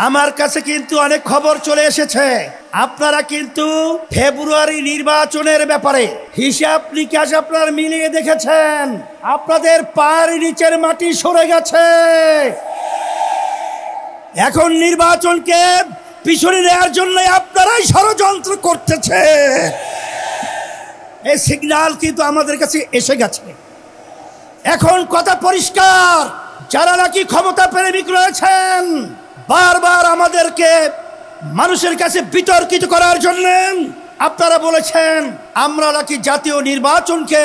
আমার কাছে কিন্তু অনেক খবর চলে এসেছে। আপনারা কিন্তু ফেব্রুয়ারি নির্বাচনের ব্যাপারে হিসাব নিকাশ আপনারা মিলিয়ে দেখেছেন, আপনাদের পায়ের নিচের মাটি সরে গেছে। এখন নির্বাচনকে পিছনে নেওয়ার জন্য আপনারাই ষড়যন্ত্র করতেছে। এই সিগন্যাল কিন্তু আমাদের কাছে এসে গেছে। এখন কথা পরিষ্কার, যারা নাকি ক্ষমতা প্রেমিক রয়েছেন বারবার আমাদেরকে মানুষের কাছে বিতর্কিত করার জন্য আপনারা বলেছেন আমরা নাকি জাতীয় নির্বাচনকে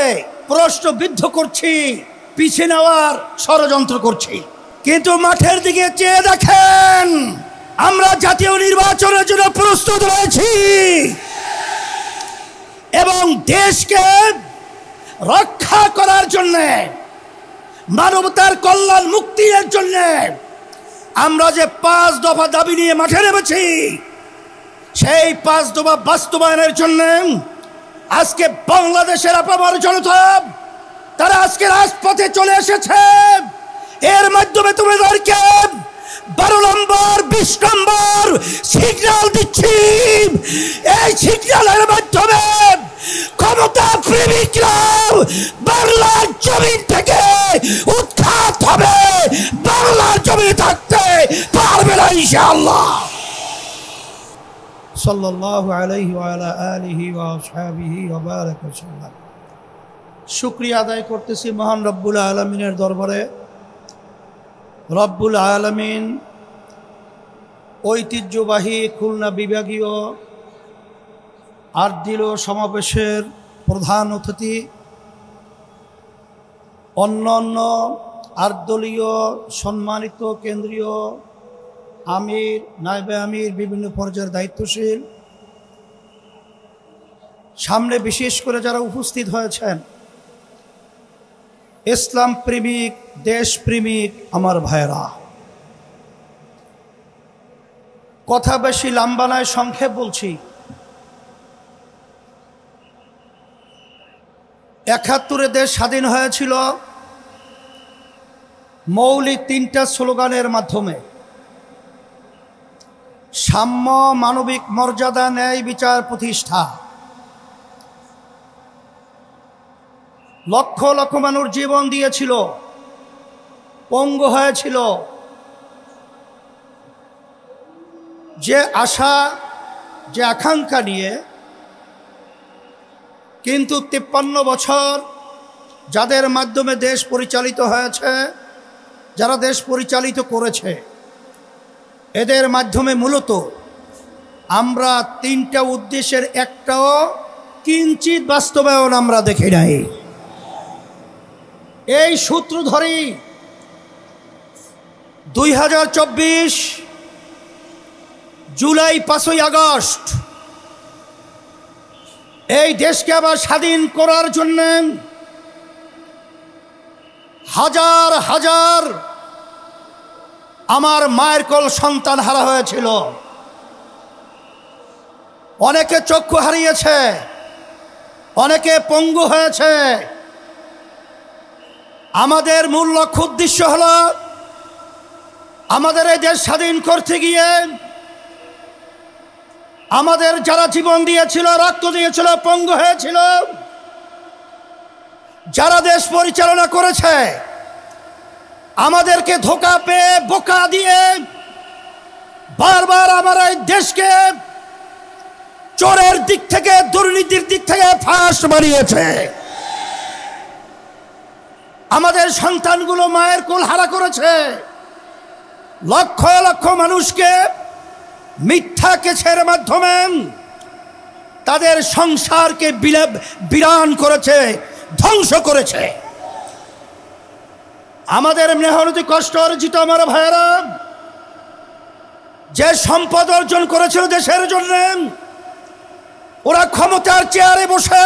প্রশ্নবিদ্ধ করছি, পিছিয়ে নেওয়ার ষড়যন্ত্র করছি। কিন্তু মাঠের দিকে চেয়ে দেখেন, আমরা জাতীয় নির্বাচনের জন্য প্রস্তুত রয়েছি এবং দেশকে রক্ষা করার জন্য, মানবতার কল্যাণ মুক্তির জন্য আমরা যে 5 দফা দাবি নিয়ে মাঠে নেমেছি, সেই 5 দফা বাস্তবায়নের জন্য আজকে বাংলাদেশের আপামর জনতা তারা আজকে রাজপথে চলে এসেছে। এর মাধ্যমে তোমাদেরকে 12 নম্বর 20 নম্বর সিগন্যাল দিচ্ছি। এই সিগন্যালের মাধ্যমে ক্ষমতা প্রেমিকরা বাংলার জমিন থেকে উৎখাত হবে, বাংলার জমিনে থাকতে পারবে না ইনশাআল্লাহ। সাল্লাল্লাহু আলাইহি ওয়া আলা আলিহি ওয়া আসহাবিহি ওয়া বারাকা ওয়াসাল্লাম। শুকরিয়া আদায় করতেছি মহান রব্বুল আলামিনের দরবারে। রব্বুল আলামিন ঐতিহ্যবাহী খুলনা বিভাগীয় আরদিল সমাবেশের প্রধান অতিথি, অন্যান্য আরদলীয় সম্মানিত কেন্দ্রীয় আমির, নায়েবে আমির, বিভিন্ন পর্যায়ের দায়িত্বশীল, সামনে বিশেষ করে যারা উপস্থিত হয়েছেন, ইসলাম প্রেমিক, দেশ প্রেমিক আমার ভাইয়েরা, কথা বেশি লম্বা নয়, সংক্ষেপ বলছি। 71-এ দেশ স্বাধীন হয়েছিল মৌলিক 3টা স্লোগানের মাধ্যমে: সাম্য, মানবিক মর্যাদা, ন্যায় বিচার প্রতিষ্ঠা। লক্ষ লক্ষ মানুষ জীবন দিয়েছিল, পঙ্গু হয়েছিল। যে আশা, যে আকাঙ্ক্ষা নিয়ে, কিন্তু 53 বছর যাদের মাধ্যমে দেশ পরিচালিত হয়েছে, যারা দেশ পরিচালিত করেছে, এদের মাধ্যমে মূলত আমরা 3টা উদ্দেশ্যের একটাও কিঞ্চিত বাস্তবায়ন আমরা দেখি নাই। এই সূত্র ধরেই 2024 জুলাই 5ই আগস্ট এই দেশকে আবার স্বাধীন করার জন্য হাজার হাজার আমার মায়ের কোল সন্তান হারা হয়েছিল। অনেকে চক্ষু হারিয়েছে, অনেকে পঙ্গু হয়েছে। আমাদের মূল লক্ষ্য উদ্দেশ্য হলো আমাদের এই দেশ স্বাধীন করতে গিয়ে আমাদের যারা জীবন দিয়েছিল, রক্ত দিয়েছিল, পঙ্গু হয়েছিল, যারা দেশ পরিচালনা করেছে, আমাদেরকে ধোঁকা পেয়ে, বোকা দিয়ে বারবার আমার এই দেশকে চোরের দিক থেকে, দুর্নীতির দিক থেকে ফাঁস বানিয়েছে। আমাদের সন্তানগুলো মায়ের কোল হারা করেছে। লক্ষ লক্ষ মানুষকে মিথ্যা কেসের মাধ্যমে তাদের সংসারকে বিরান করেছে, ধ্বংস করেছে। আমাদের মেহনতি কষ্ট অর্জিত আমার ভাইয়েরা যে সম্পদ অর্জন করেছিল দেশের জন্য, ওরা ক্ষমতার চেয়ারে বসে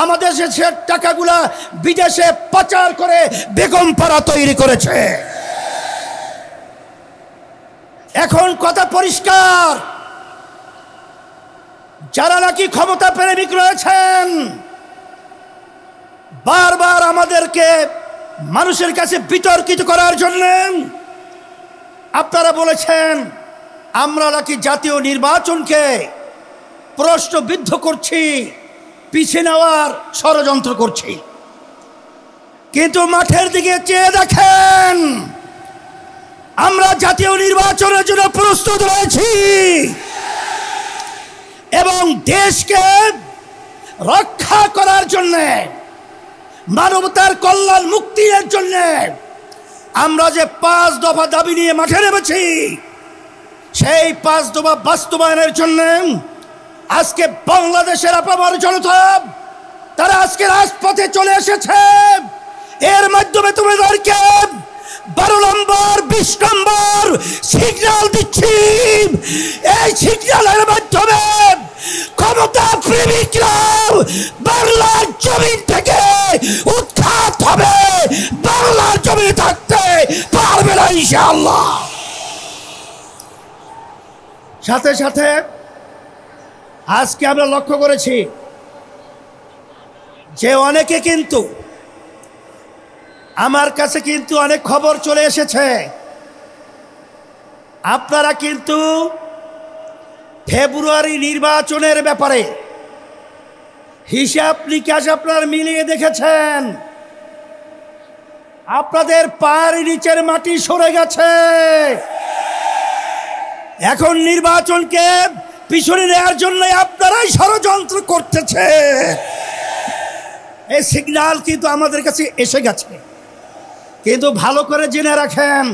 আমাদের দেশের টাকাগুলা বিদেশে পাচার করে বেগম পাড়া তৈরি করেছে। এখন কথা পরিষ্কার, যারা নাকি ক্ষমতা প্রেমিক রয়েছেন বারবার আমাদেরকে মানুষের কাছে বিতর্কিত করার জন্য আপনারা বলেছেন আমরা নাকি জাতীয় নির্বাচনকে প্রশ্নবিদ্ধ করছি, পিছিয়ে নেওয়ার ষড়যন্ত্র করছি। কিন্তু মাঠের দিকে চেয়ে দেখেন, আমরা জাতীয় নির্বাচনের জন্য প্রস্তুত রয়েছি এবং দেশকে রক্ষা করার জন্য, মানবতার কল্যাণ মুক্তির জন্য আমরা যে 5 দফা দাবি নিয়ে মাঠে নেমেছি, সেই 5 দফা বাস্তবায়নের জন্য আজকে বাংলাদেশের আপামর জনতা তারা আজকে রাজপথে চলে এসেছে। এর মাধ্যমে তোমাদেরকে 12 নম্বর 20 নম্বর সিগন্যাল দিচ্ছি। এই সিগন্যালের মাধ্যমে ক্ষমতা প্রেমিকরা বাংলার জমিন থেকে উৎখাত হবে, বাংলার জমিনে থাকতে পারবে না ইনশাআল্লাহ। সাথে সাথে আজকে আমরা লক্ষ্য করেছি যে অনেকে কিন্তু আমার কাছে কিন্তু অনেক খবর চলে এসেছে, আপনারা কিন্তু ফেব্রুয়ারি নির্বাচনের ব্যাপারে হিসাব নিকাশ আপনারা মিলিয়ে দেখেছেন, আপনাদের পায়ের নিচের মাটি সরে গেছে। এখন নির্বাচনকে পিছনে নেওয়ার জন্য আপনারাই ষড়যন্ত্র করতেছে। এই সিগন্যাল কিন্তু আমাদের কাছে এসে গেছে, কিন্তু ভালো করে জেনে রাখেন,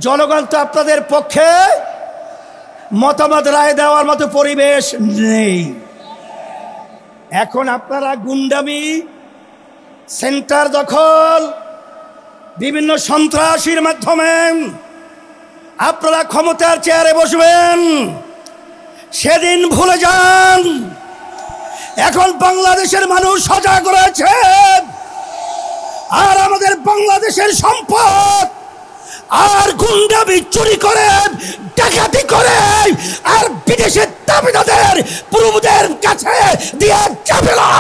জনগণ তো আপনাদের পক্ষে মতামত রায় দেওয়ার মতো পরিবেশ নেই। এখন আপনারা গুন্ডামি, সেন্টার দখল, বিভিন্ন সন্ত্রাসীর মাধ্যমে আপনারা ক্ষমতার চেয়ারে বসবেন, সেদিন ভুলে যান। এখন বাংলাদেশের মানুষ সজাগ রয়েছে, আর আমাদের বাংলাদেশের সম্পদ আর গুন্ডামি চুরি করে, ডাকাতি করে, আর বিদেশের দাবিদারদের প্রভুদের কাছে দিয়ে যাবে না,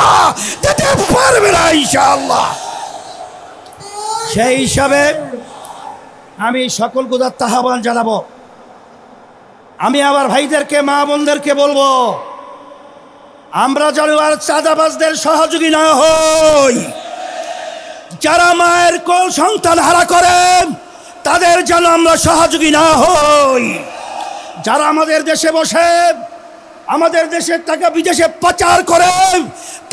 দিতে পারবে না ইনশাআল্লাহ। সেই হিসাবে আমি সকল গুদার আহ্বান জানাবো। আমি আবার ভাইদেরকে, মা বোনদেরকে বলবো, আমরা যেন আর চাঁদাবাজদের সহযোগী না হই। যারা মায়ের কোল সন্তান হারা করে তাদের যেন আমরা সহযোগী না হই। যারা আমাদের দেশে বসে আমাদের দেশের টাকা বিদেশে পাচার করে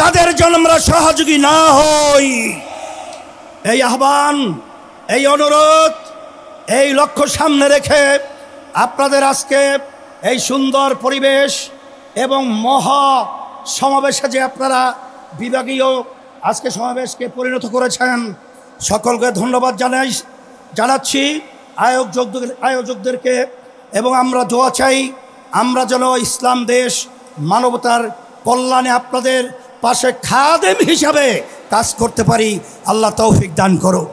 তাদের জন্য আমরা সহযোগী না হই। এই আহ্বান, এই অনুরোধ, এই লক্ষ্য সামনে রেখে আপনাদের আজকে এই সুন্দর পরিবেশ এবং মহা সমাবেশে যে আপনারা বিভাগীয় আজকে সমাবেশকে পরিণত করেছেন, সকলকে ধন্যবাদ জানাচ্ছি আয়োজকদেরকে। এবং আমরা দোয়া চাই, আমরা যেন ইসলাম দেশ মানবতার কল্যাণে আপনাদের পাশে খাদেম হিসাবে কাজ করতে পারি। আল্লাহ তৌফিক দান করো।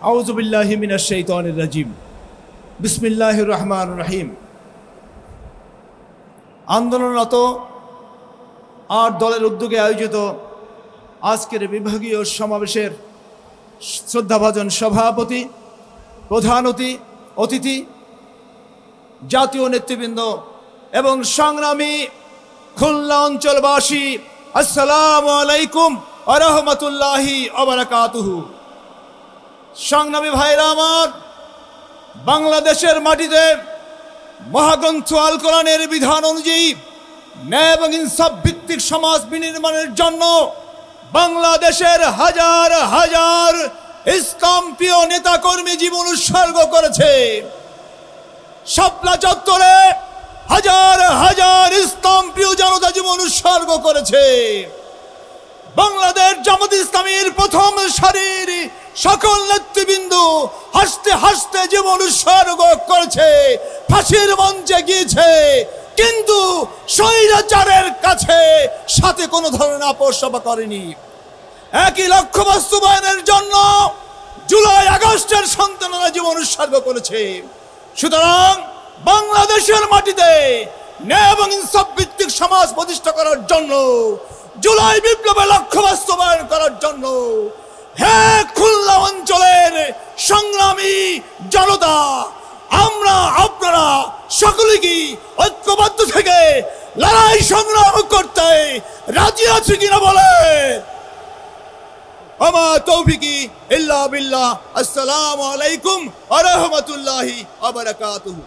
আউযু বিল্লাহি মিনাশ শাইতানির রাজিম। বিসমিল্লাহির রহমানির রহিম। আন্দোলনরত 8 দলের উদ্যোগে আয়োজিত আজকের বিভাগীয় সমাবেশের শ্রদ্ধাভাজন সভাপতি, প্রধান অতিথি, জাতীয় নেতৃবৃন্দ এবং সংগ্রামী খুলনা অঞ্চলবাসী, আসসালামু আলাইকুম ওয়া রাহমাতুল্লাহি ওয়া বারাকাতুহু। সংগ্রামী ভাইরা আমার, বাংলাদেশের মাটিতে মহাগ্রন্থ আল কোরআনের বিধান অনুযায়ী ন্যায় এবং ইনসাফ ভিত্তিক সমাজ বিনির্মাণের জন্য বাংলাদেশের হাজার হাজার ইসলামপ্রিয় নেতাকর্মী জীবন উৎসর্গ করেছে। শাপলা চত্বরে হাজার হাজার ইসলামপ্রিয় জনতা জীবন উৎসর্গ করেছে। বাংলাদেশ জামাত ইসলামীর প্রথম সারির সকল নেতৃবৃন্দ হাসতে হাসতে জীবন উৎসর্গ করেছে, ফাঁসির মঞ্চে গিয়েছে, কিন্তু স্বৈরাচারের কাছে সাথে কোনো ধরনের আপোষ করেনি। একই লক্ষ্য বাস্তবায়নের জন্য জুলাই আগস্টের সন্তানেরা জীবন উৎসর্গ করেছে। সুতরাং বাংলাদেশের মাটিতে ন্যায় এবং ইনসাফ ভিত্তিক সমাজ প্রতিষ্ঠা করার জন্য, জুলাই বিপ্লবের লক্ষ্য বাস্তবায়ন করার জন্য হে খুলনা অঞ্চলের সংগ্রামী জনতা, আমরা আপনারা সকলে কি ঐক্যবদ্ধ থেকে লড়াই সংগ্রাম করতে রাজি আছি কিনা বলে? আমা তৌফিকি ইল্লা বিল্লাহ। আসসালামু আলাইকুম ওয়া রাহমাতুল্লাহি ওয়া বারাকাতুহু।